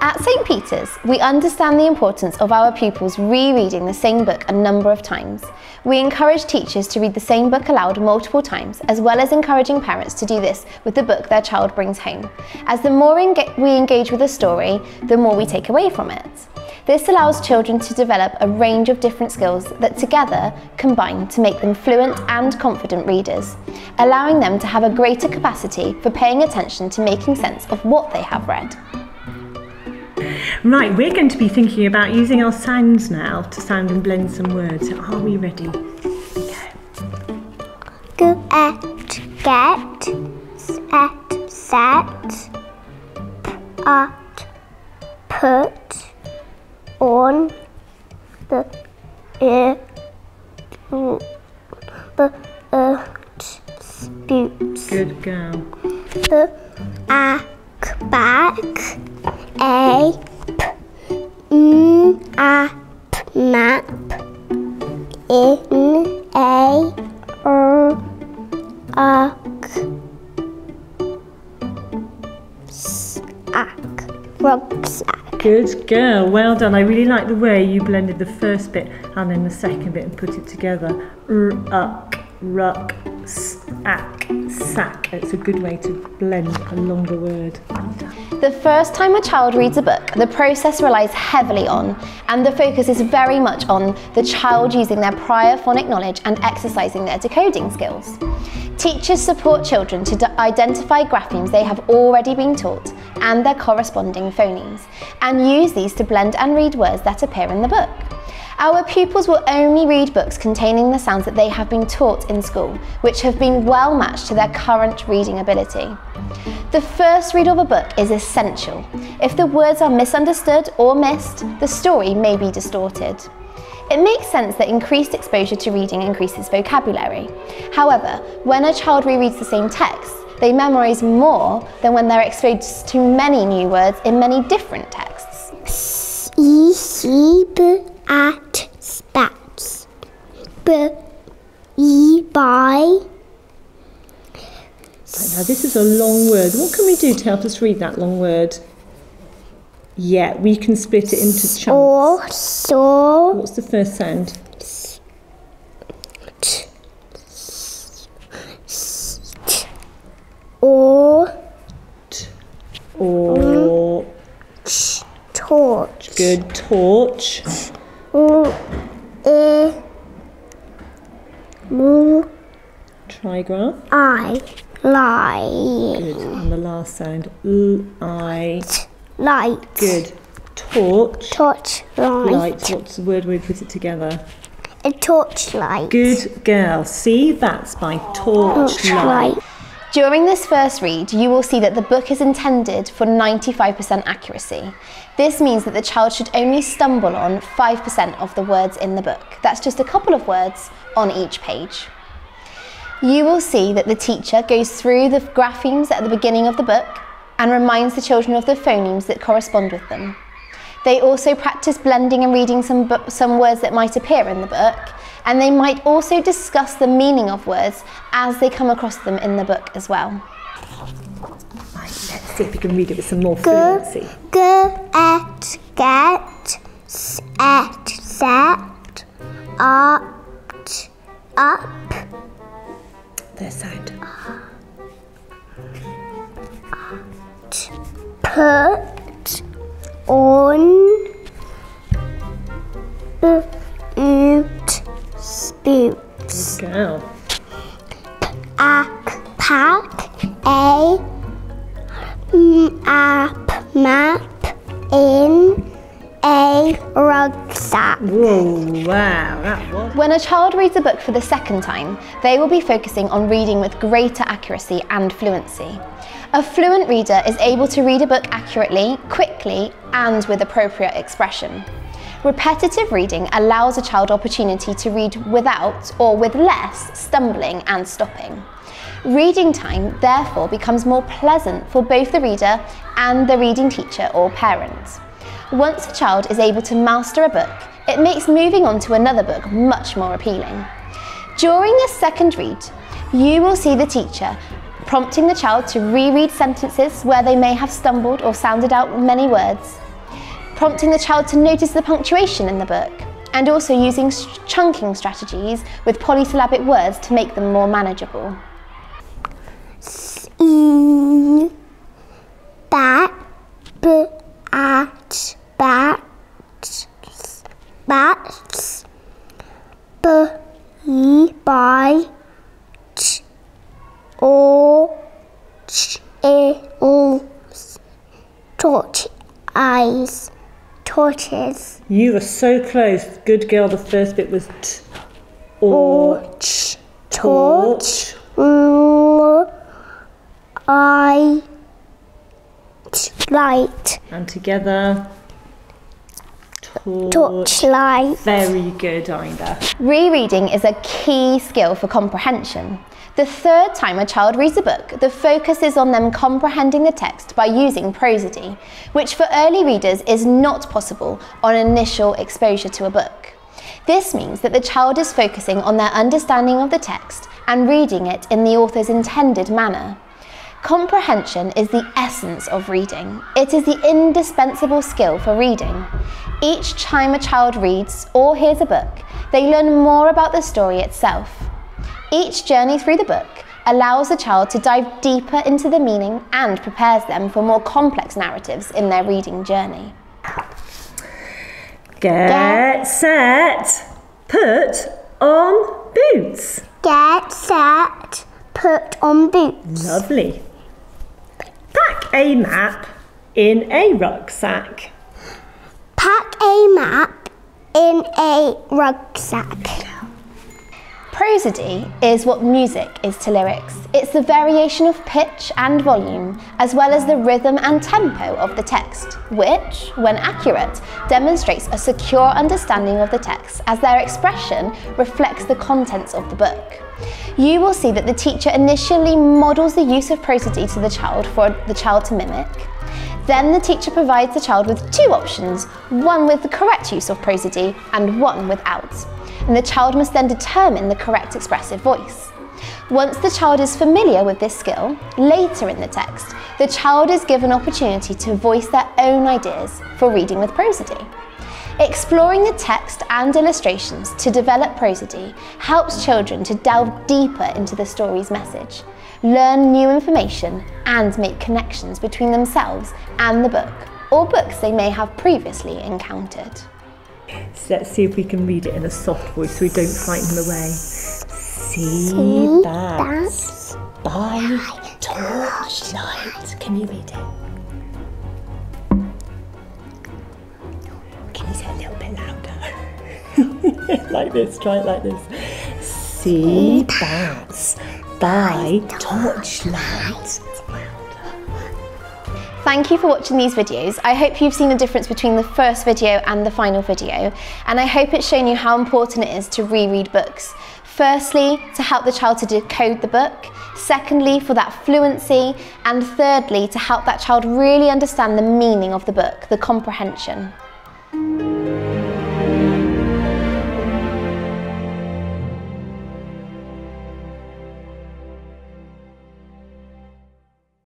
At St. Peter's, we understand the importance of our pupils rereading the same book a number of times. We encourage teachers to read the same book aloud multiple times, as well as encouraging parents to do this with the book their child brings home, as the more we engage with a story, the more we take away from it. This allows children to develop a range of different skills that together combine to make them fluent and confident readers, allowing them to have a greater capacity for paying attention to making sense of what they have read. Right, we're going to be thinking about using our sounds now to sound and blend some words. Are we ready? Go. Get, set, put, on, spoots. Good girl. Back, map, rucksack. Good girl, well done. I really like the way you blended the first bit and then the second bit and put it together. Ruck, sack. It's a good way to blend a longer word. Well done. The first time a child reads a book, the process relies heavily on, and the focus is very much on the child using their prior phonic knowledge and exercising their decoding skills. Teachers support children to identify graphemes they have already been taught and their corresponding phonemes, and use these to blend and read words that appear in the book. Our pupils will only read books containing the sounds that they have been taught in school, which have been well matched to their current reading ability. The first read of a book is essential. If the words are misunderstood or missed, the story may be distorted. It makes sense that increased exposure to reading increases vocabulary. However, when a child rereads the same text, they memorise more than when they're exposed to many new words in many different texts. At spats, by. Now this is a long word. What can we do to help us read that long word? Yeah, we can split it into chunks. Saw. What's the first sound? Torch. Good, torch. Trigraph. Lie. Good, and the last sound. Light. Good. Torch. Light. What's the word when we put it together? A torchlight. Good girl. See, that's by torchlight. During this first read, you will see that the book is intended for 95% accuracy. This means that the child should only stumble on 5% of the words in the book. That's just a couple of words on each page. You will see that the teacher goes through the graphemes at the beginning of the book and reminds the children of the phonemes that correspond with them. They also practice blending and reading some words that might appear in the book, and they might also discuss the meaning of words as they come across them in the book as well. Right, let's see if we can read it with some more fluency. Get, set, up. Their sound. Put, on, spoots. Good girl. Pack, map, in a rucksack. Whoa, wow, that was... When a child reads a book for the second time, they will be focusing on reading with greater accuracy and fluency. A fluent reader is able to read a book accurately, quickly, and with appropriate expression. Repetitive reading allows a child opportunity to read without or with less stumbling and stopping. Reading time therefore becomes more pleasant for both the reader and the reading teacher or parent. Once a child is able to master a book, it makes moving on to another book much more appealing. During this second read, you will see the teacher prompting the child to reread sentences where they may have stumbled or sounded out many words, prompting the child to notice the punctuation in the book, and also using chunking strategies with polysyllabic words to make them more manageable. Bat, bats, by, torch, eyes, torches. You were so close. Good girl. The first bit was t, Torch, torch, eye, light, and together. torchlight. Very good, Ida. Rereading is a key skill for comprehension. The third time a child reads a book, the focus is on them comprehending the text by using Prosidy, which for early readers is not possible on initial exposure to a book. This means that the child is focusing on their understanding of the text and reading it in the author's intended manner. Comprehension is the essence of reading. It is the indispensable skill for reading. Each time a child reads or hears a book, they learn more about the story itself. Each journey through the book allows the child to dive deeper into the meaning and prepares them for more complex narratives in their reading journey. Get set, put on boots. Get set, put on boots. Lovely. Pack a map in a rucksack. Pack a map in a rucksack. Prosody is what music is to lyrics. It's the variation of pitch and volume, as well as the rhythm and tempo of the text, which, when accurate, demonstrates a secure understanding of the text as their expression reflects the contents of the book. You will see that the teacher initially models the use of prosody to the child for the child to mimic. Then the teacher provides the child with two options, one with the correct use of prosody and one without. And the child must then determine the correct expressive voice. Once the child is familiar with this skill, later in the text, the child is given opportunity to voice their own ideas for reading with prosody. Exploring the text and illustrations to develop prosody helps children to delve deeper into the story's message, learn new information, and make connections between themselves and the book, or books they may have previously encountered. So let's see if we can read it in a soft voice so we don't frighten them away. See bats by torchlight. Can you read it? Can you say it a little bit louder? Like this, try it like this. See bats by torchlight. Thank you for watching these videos. I hope you've seen the difference between the first video and the final video, and I hope it's shown you how important it is to reread books. Firstly, to help the child to decode the book. Secondly, for that fluency. And thirdly, to help that child really understand the meaning of the book, the comprehension.